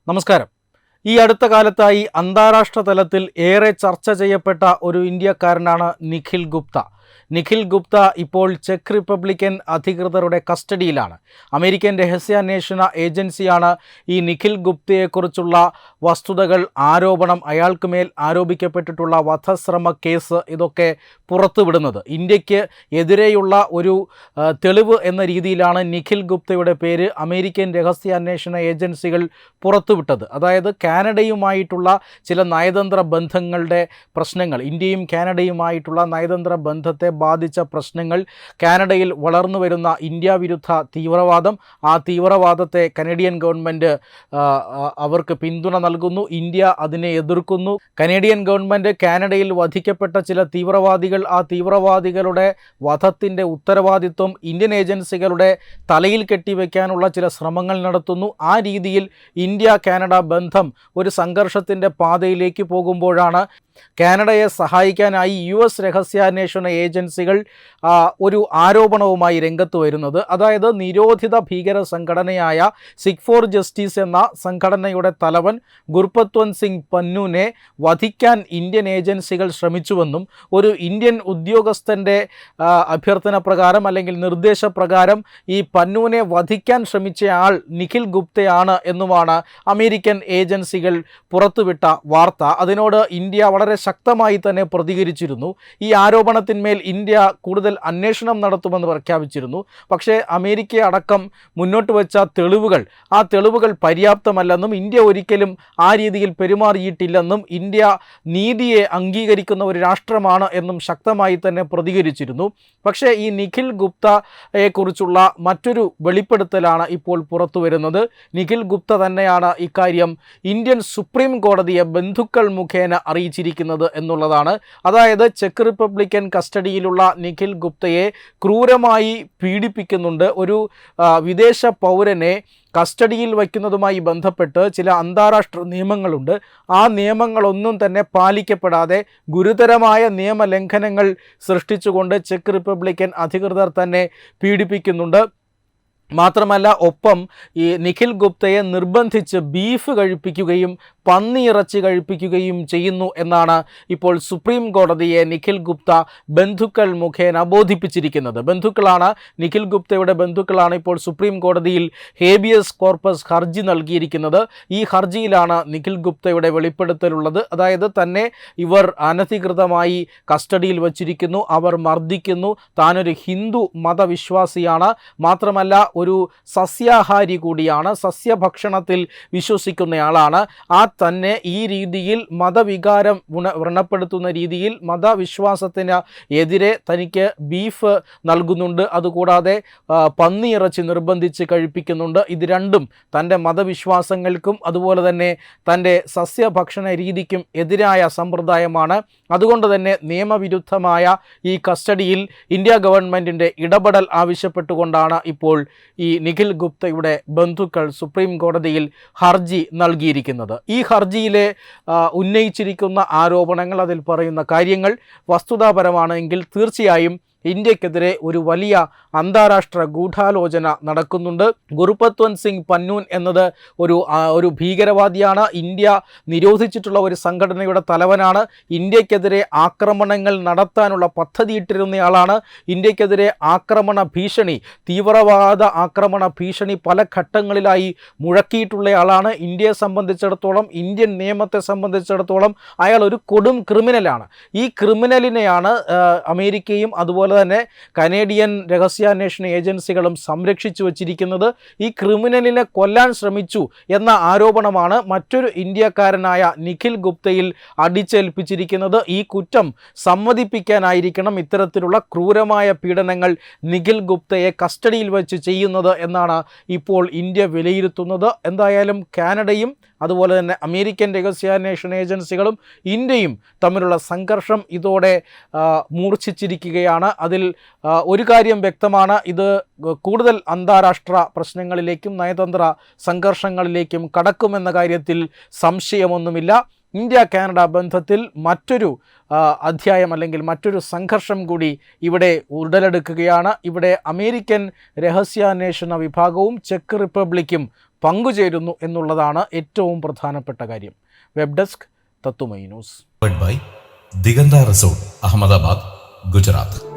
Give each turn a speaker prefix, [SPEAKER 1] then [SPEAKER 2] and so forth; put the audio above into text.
[SPEAKER 1] നമസ്കാരം. ഈ അടുത്ത കാലത്തായി അന്താരാഷ്ട്ര തലത്തിൽ ഏറെ ചർച്ച ചെയ്യപ്പെട്ട ഒരു ഇന്ത്യക്കാരനാണ് നിഖിൽ ഗുപ്ത. നിഖിൽ ഗുപ്ത ഇപ്പോൾ ചെക്ക് റിപ്പബ്ലിക്കൻ അധികൃതരുടെ കസ്റ്റഡിയിലാണ്. അമേരിക്കൻ രഹസ്യാന്വേഷണ ഏജൻസിയാണ് ഈ നിഖിൽ ഗുപ്തയെക്കുറിച്ചുള്ള വസ്തുതകൾ, ആരോപണം, അയാൾക്ക് മേൽ ആരോപിക്കപ്പെട്ടിട്ടുള്ള വധശ്രമ കേസ് ഇതൊക്കെ പുറത്തുവിടുന്നത്. ഇന്ത്യക്ക് എതിരെയുള്ള ഒരു തെളിവ് എന്ന രീതിയിലാണ് നിഖിൽ ഗുപ്തയുടെ പേര് അമേരിക്കൻ രഹസ്യാന്വേഷണ ഏജൻസികൾ പുറത്തുവിട്ടത്. അതായത് കാനഡയുമായിട്ടുള്ള ചില നയതന്ത്ര ബന്ധങ്ങളുടെ പ്രശ്നങ്ങൾ, ഇന്ത്യയും കാനഡയുമായിട്ടുള്ള നയതന്ത്ര ബന്ധത്തെ ബാധിച്ച പ്രശ്നങ്ങൾ, കാനഡയിൽ വളർന്നു വരുന്ന ഇന്ത്യ വിരുദ്ധ തീവ്രവാദം, ആ തീവ്രവാദത്തെ കനേഡിയൻ ഗവൺമെൻറ് അവർക്ക് പിന്തുണ നൽകുന്നു, ഇന്ത്യ അതിനെ എതിർക്കുന്നു. കനേഡിയൻ ഗവൺമെൻറ് കാനഡയിൽ വധിക്കപ്പെട്ട ചില തീവ്രവാദികൾ, ആ തീവ്രവാദികളുടെ വധത്തിൻ്റെ ഉത്തരവാദിത്വം ഇന്ത്യൻ ഏജൻസികളുടെ തലയിൽ കെട്ടിവെക്കാനുള്ള ചില ശ്രമങ്ങൾ നടത്തുന്നു. ആ രീതിയിൽ ഇന്ത്യ കാനഡ ബന്ധം ഒരു സംഘർഷത്തിൻ്റെ പാതയിലേക്ക് പോകുമ്പോഴാണ് കാനഡയെ സഹായിക്കാനായി US രഹസ്യാന്വേഷണ ഏജൻസികൾ ഒരു ആരോപണവുമായി രംഗത്ത് വരുന്നത്. അതായത് നിരോധിത ഭീകര സംഘടനയായ സിഖ് ഫോർ ജസ്റ്റിസ് എന്ന സംഘടനയുടെ തലവൻ ഗുർപത്വന്ത് സിംഗ് പന്നുവിനെ വധിക്കാൻ ഇന്ത്യൻ ഏജൻസികൾ ശ്രമിച്ചുവെന്നും ഒരു ഇന്ത്യൻ ഉദ്യോഗസ്ഥൻ്റെ അഭ്യർത്ഥന പ്രകാരം അല്ലെങ്കിൽ നിർദ്ദേശപ്രകാരം ഈ പന്നുവിനെ വധിക്കാൻ ശ്രമിച്ച ആൾ നിഖിൽ ഗുപ്തയാണ് എന്നുമാണ് അമേരിക്കൻ ഏജൻസികൾ പുറത്തുവിട്ട വാർത്ത. അതിനോട് ഇന്ത്യ വളരെ ശക്തമായി തന്നെ പ്രതികരിച്ചിരുന്നു. ഈ ആരോപണത്തിന്മേൽ ഇന്ത്യ കൂടുതൽ അന്വേഷണം നടത്തുമെന്ന് പ്രഖ്യാപിച്ചിരുന്നു. പക്ഷേ അമേരിക്ക അടക്കം മുന്നോട്ട് വെച്ച ആ തെളിവുകൾ പര്യാപ്തമല്ലെന്നും ഇന്ത്യ ഒരിക്കലും ആ രീതിയിൽ പെരുമാറിയിട്ടില്ലെന്നും ഇന്ത്യ നീതിയെ അംഗീകരിക്കുന്ന ഒരു രാഷ്ട്രമാണ് എന്നും ശക്തമായി തന്നെ പ്രതികരിച്ചിരുന്നു. പക്ഷേ ഈ നിഖിൽ ഗുപ്തയെക്കുറിച്ചുള്ള മറ്റൊരു വെളിപ്പെടുത്തലാണ് ഇപ്പോൾ പുറത്തു വരുന്നത്. നിഖിൽ ഗുപ്ത തന്നെയാണ് ഇക്കാര്യം ഇന്ത്യൻ സുപ്രീം കോടതിയെ ബന്ധുക്കൾ മുഖേന അറിയിച്ചിരിക്കുന്നത് എന്നുള്ളതാണ്. അതായത് ചെക്ക് റിപ്പബ്ലിക്കൻ കസ്റ്റഡിയിലുള്ള നിഖിൽ ഗുപ്തയെ ക്രൂരമായി പീഡിപ്പിക്കുന്നുണ്ട്. ഒരു വിദേശ പൗരനെ കസ്റ്റഡിയിൽ വയ്ക്കുന്നതുമായി ബന്ധപ്പെട്ട് ചില അന്താരാഷ്ട്ര നിയമങ്ങളുണ്ട്. ആ നിയമങ്ങളൊന്നും തന്നെ പാലിക്കപ്പെടാതെ ഗുരുതരമായ നിയമലംഘനങ്ങൾ സൃഷ്ടിച്ചുകൊണ്ട് ചെക്ക് റിപ്പബ്ലിക്കൻ അധികൃതർ തന്നെ പീഡിപ്പിക്കുന്നുണ്ട്. മാത്രമല്ല, ഒപ്പം ഈ നിഖിൽ ഗുപ്തയെ നിർബന്ധിച്ച് ബീഫ് കഴിപ്പിക്കുകയും പന്നിയിറച്ചി കഴിപ്പിക്കുകയും ചെയ്യുന്നു എന്നാണ് ഇപ്പോൾ സുപ്രീം കോടതിയെ നിഖിൽ ഗുപ്ത ബന്ധുക്കൾ മുഖേന ബോധിപ്പിച്ചിരിക്കുന്നത്. നിഖിൽ ഗുപ്തയുടെ ബന്ധുക്കളാണ് ഇപ്പോൾ സുപ്രീം കോടതിയിൽ ഹേബിയസ് കോർപ്പസ് ഹർജി നൽകിയിരിക്കുന്നത്. ഈ ഹർജിയിലാണ് നിഖിൽ ഗുപ്തയുടെ വെളിപ്പെടുത്തലുള്ളത്. അതായത് തന്നെ ഇവർ അനധികൃതമായി കസ്റ്റഡിയിൽ വച്ചിരിക്കുന്നു, അവർ മർദ്ദിക്കുന്നു, താനൊരു ഹിന്ദു മതവിശ്വാസിയാണ്, മാത്രമല്ല ഒരു സസ്യാഹാരി കൂടിയാണ്, സസ്യഭക്ഷണത്തിൽ വിശ്വസിക്കുന്നയാളാണ്. തന്നെ ഈ രീതിയിൽ മതവികാരം വ്രണപ്പെടുത്തുന്ന രീതിയിൽ മതവിശ്വാസത്തിന് എതിരെ തനിക്ക് ബീഫ് നൽകുന്നുണ്ട്, അതുകൂടാതെ പന്നിയിറച്ചി നിർബന്ധിച്ച് കഴിപ്പിക്കുന്നുണ്ട്. ഇത് രണ്ടും തൻ്റെ മതവിശ്വാസങ്ങൾക്കും അതുപോലെ തന്നെ തൻ്റെ സസ്യഭക്ഷണ രീതിക്കും എതിരായ സമ്പ്രദായമാണ്. അതുകൊണ്ട് തന്നെ നിയമവിരുദ്ധമായ ഈ കസ്റ്റഡിയിൽ ഇന്ത്യ ഗവൺമെൻറ്റിൻ്റെ ഇടപെടൽ ആവശ്യപ്പെട്ടുകൊണ്ടാണ് ഇപ്പോൾ ഈ നിഖിൽ ഗുപ്തയുടെ ബന്ധുക്കൾ സുപ്രീം കോടതിയിൽ ഹർജി നൽകിയിരിക്കുന്നത്. ഈ ഹർജിയിലെ ഉന്നയിച്ചിരിക്കുന്ന ആരോപണങ്ങൾ, അതിൽ പറയുന്ന കാര്യങ്ങൾ വസ്തുതാപരമാണെങ്കിൽ തീർച്ചയായും ഇന്ത്യക്കെതിരെ ഒരു വലിയ അന്താരാഷ്ട്ര ഗൂഢാലോചന നടക്കുന്നുണ്ട്. ഗുർപത്വന്ത് സിംഗ് പന്നൂൻ എന്നത് ഒരു ഭീകരവാദിയാണ്. ഇന്ത്യ നിരോധിച്ചിട്ടുള്ള ഒരു സംഘടനയുടെ തലവനാണ്. ഇന്ത്യക്കെതിരെ ആക്രമണങ്ങൾ നടത്താനുള്ള പദ്ധതിയിട്ടിരുന്നയാളാണ്. ഇന്ത്യക്കെതിരെ ആക്രമണ ഭീഷണി, തീവ്രവാദ ആക്രമണ ഭീഷണി പല ഘട്ടങ്ങളിലായി മുഴക്കിയിട്ടുള്ളയാളാണ്. ഇന്ത്യയെ സംബന്ധിച്ചിടത്തോളം, ഇന്ത്യൻ നിയമത്തെ സംബന്ധിച്ചിടത്തോളം അയാൾ ഒരു കൊടും ക്രിമിനലാണ്. ഈ ക്രിമിനലിനെയാണ് അമേരിക്കയും അതുപോലെ തന്നെ കനേഡിയൻ രഹസ്യാന്വേഷണ ഏജൻസികളും സംരക്ഷിച്ചു വച്ചിരിക്കുന്നത്. ഈ ക്രിമിനലിനെ കൊല്ലാൻ ശ്രമിച്ചു എന്ന ആരോപണമാണ് മറ്റൊരു ഇന്ത്യക്കാരനായ നിഖിൽ ഗുപ്തയിൽ അടിച്ചേൽപ്പിച്ചിരിക്കുന്നത്. ഈ കുറ്റം സമ്മതിപ്പിക്കാനായിരിക്കണം ഇത്തരത്തിലുള്ള ക്രൂരമായ പീഡനങ്ങൾ നിഖിൽ ഗുപ്തയെ കസ്റ്റഡിയിൽ വെച്ച് ചെയ്യുന്നത് എന്നാണ് ഇപ്പോൾ ഇന്ത്യ വിലയിരുത്തുന്നത്. എന്തായാലും കാനഡയും അതുപോലെ തന്നെ അമേരിക്കൻ രഹസ്യാന്വേഷണ ഏജൻസികളും ഇന്ത്യയും തമ്മിലുള്ള സംഘർഷം ഇതോടെ മൂർച്ഛിച്ചിരിക്കുകയാണ്. അതിൽ ഒരു കാര്യം വ്യക്തമാണ്, ഇത് കൂടുതൽ അന്താരാഷ്ട്ര പ്രശ്നങ്ങളിലേക്കും നയതന്ത്ര സംഘർഷങ്ങളിലേക്കും കടക്കുമെന്ന കാര്യത്തിൽ സംശയമൊന്നുമില്ല. ഇന്ത്യ കാനഡ ബന്ധത്തിൽ മറ്റൊരു അധ്യായം അല്ലെങ്കിൽ മറ്റൊരു സംഘർഷം കൂടി ഇവിടെ ഉടലെടുക്കുകയാണ്. ഇവിടെ അമേരിക്കൻ രഹസ്യാന്വേഷണ വിഭാഗവും ചെക്ക് റിപ്പബ്ലിക്കും പങ്കുചേരുന്നു എന്നുള്ളതാണ് ഏറ്റവും പ്രധാനപ്പെട്ട കാര്യം. വെബ് ഡെസ്ക് തത്തുമൈ news.
[SPEAKER 2] By Diganta resort, Ahmedabad, Gujarat.